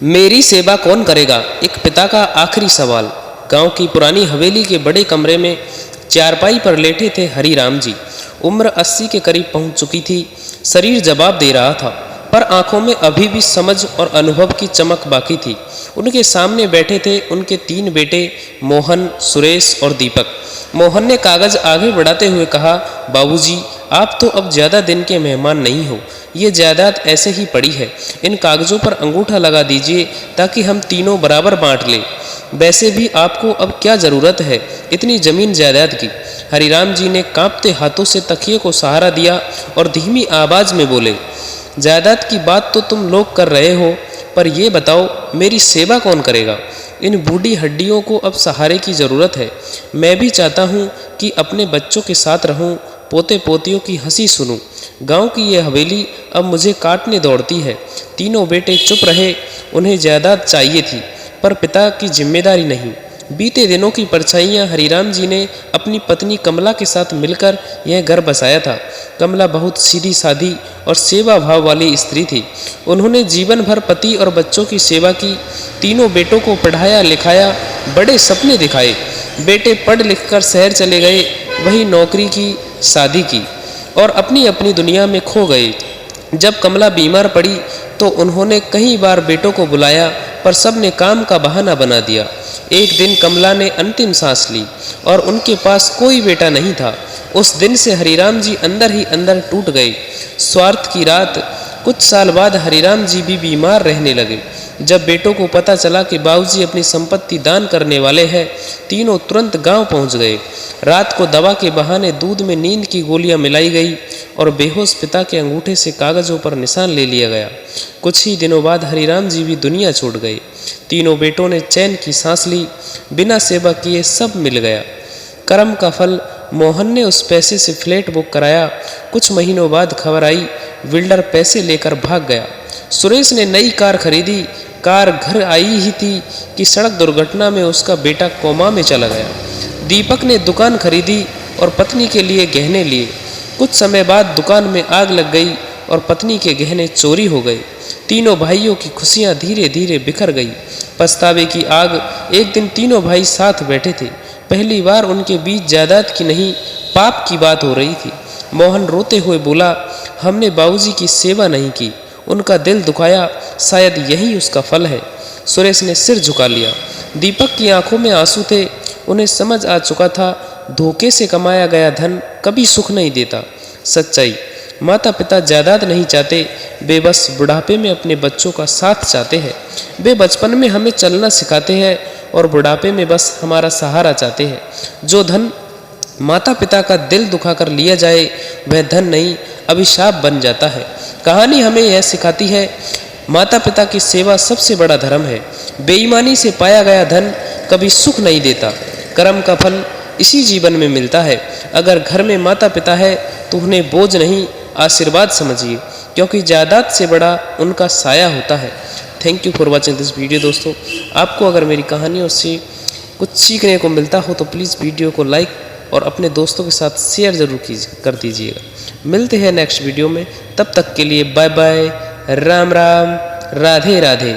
मेरी सेवा कौन करेगा, एक पिता का आखिरी सवाल। गांव की पुरानी हवेली के बड़े कमरे में चारपाई पर लेटे थे हरिराम जी। उम्र 80 के करीब पहुंच चुकी थी। शरीर जवाब दे रहा था, पर आंखों में अभी भी समझ और अनुभव की चमक बाकी थी। उनके सामने बैठे थे उनके 3 बेटे मोहन, सुरेश और दीपक। मोहन ने कागज आगे बढ़ाते हुए कहा, बाबूजी, आप तो अब ज़्यादा दिन के मेहमान नहीं हो। ये जायदाद ऐसे ही पड़ी है, इन कागजों पर अंगूठा लगा दीजिए ताकि हम तीनों बराबर बांट लें। वैसे भी आपको अब क्या ज़रूरत है इतनी ज़मीन जायदाद की। हरिराम जी ने कांपते हाथों से तकिए को सहारा दिया और धीमी आवाज़ में बोले, जायदाद की बात तो तुम लोग कर रहे हो, पर यह बताओ मेरी सेवा कौन करेगा। इन बूढ़ी हड्डियों को अब सहारे की ज़रूरत है। मैं भी चाहता हूँ कि अपने बच्चों के साथ रहूँ, पोते पोतियों की हंसी सुनूं। गांव की ये हवेली अब मुझे काटने दौड़ती है। तीनों बेटे चुप रहे। उन्हें जायदाद चाहिए थी, पर पिता की जिम्मेदारी नहीं। बीते दिनों की परछाइयाँ हरिराम जी ने अपनी पत्नी कमला के साथ मिलकर यह घर बसाया था। कमला बहुत सीधी सादी और सेवा भाव वाली स्त्री थी। उन्होंने जीवन भर पति और बच्चों की सेवा की। तीनों बेटों को पढ़ाया लिखाया, बड़े सपने दिखाए। बेटे पढ़ लिख कर शहर चले गए, वही नौकरी की, शादी की और अपनी अपनी दुनिया में खो गए। जब कमला बीमार पड़ी तो उन्होंने कई बार बेटों को बुलाया, पर सब ने काम का बहाना बना दिया। एक दिन कमला ने अंतिम सांस ली और उनके पास कोई बेटा नहीं था। उस दिन से हरिराम जी अंदर ही अंदर टूट गए। स्वार्थ की रात। कुछ साल बाद हरिराम जी भी बीमार रहने लगे। जब बेटों को पता चला कि बाबूजी अपनी संपत्ति दान करने वाले हैं, तीनों तुरंत गांव पहुंच गए। रात को दवा के बहाने दूध में नींद की गोलियां मिलाई गई और बेहोश पिता के अंगूठे से कागजों पर निशान ले लिया गया। कुछ ही दिनों बाद हरिराम जी भी दुनिया छोड़ गए। तीनों बेटों ने चैन की सांस ली। बिना सेवा किए सब मिल गया। कर्म का फल। मोहन ने उस पैसे से फ्लैट बुक कराया। कुछ महीनों बाद खबर आई, बिल्डर पैसे लेकर भाग गया। सुरेश ने नई कार खरीदी। कार घर आई ही थी कि सड़क दुर्घटना में उसका बेटा कोमा में चला गया। दीपक ने दुकान खरीदी और पत्नी के लिए गहने लिए। कुछ समय बाद दुकान में आग लग गई और पत्नी के गहने चोरी हो गए। तीनों भाइयों की खुशियां धीरे धीरे बिखर गई। पछतावे की आग। एक दिन तीनों भाई साथ बैठे थे। पहली बार उनके बीच जायदाद की नहीं, पाप की बात हो रही थी। मोहन रोते हुए बोला, हमने बाबूजी की सेवा नहीं की, उनका दिल दुखाया, शायद यही उसका फल है। सुरेश ने सिर झुका लिया। दीपक की आंखों में आंसू थे। उन्हें समझ आ चुका था, धोखे से कमाया गया धन कभी सुख नहीं देता। सच्चाई। माता पिता जायदाद नहीं चाहते, वे बस बुढ़ापे में अपने बच्चों का साथ चाहते हैं। वे बचपन में हमें चलना सिखाते हैं और बुढ़ापे में बस हमारा सहारा चाहते हैं। जो धन माता पिता का दिल दुखाकर लिया जाए, वह धन नहीं, अभिशाप बन जाता है। कहानी हमें यह सिखाती है, माता पिता की सेवा सबसे बड़ा धर्म है। बेईमानी से पाया गया धन कभी सुख नहीं देता। कर्म का फल इसी जीवन में मिलता है। अगर घर में माता पिता है तो उन्हें बोझ नहीं, आशीर्वाद समझिए, क्योंकि जायदाद से बड़ा उनका साया होता है। Thank you for watching this video. दोस्तों, आपको अगर मेरी कहानियों से कुछ सीखने को मिलता हो तो प्लीज़ वीडियो को लाइक और अपने दोस्तों के साथ शेयर ज़रूर कर दीजिएगा। मिलते हैं नेक्स्ट वीडियो में। तब तक के लिए बाय बाय, राम राम, राधे राधे।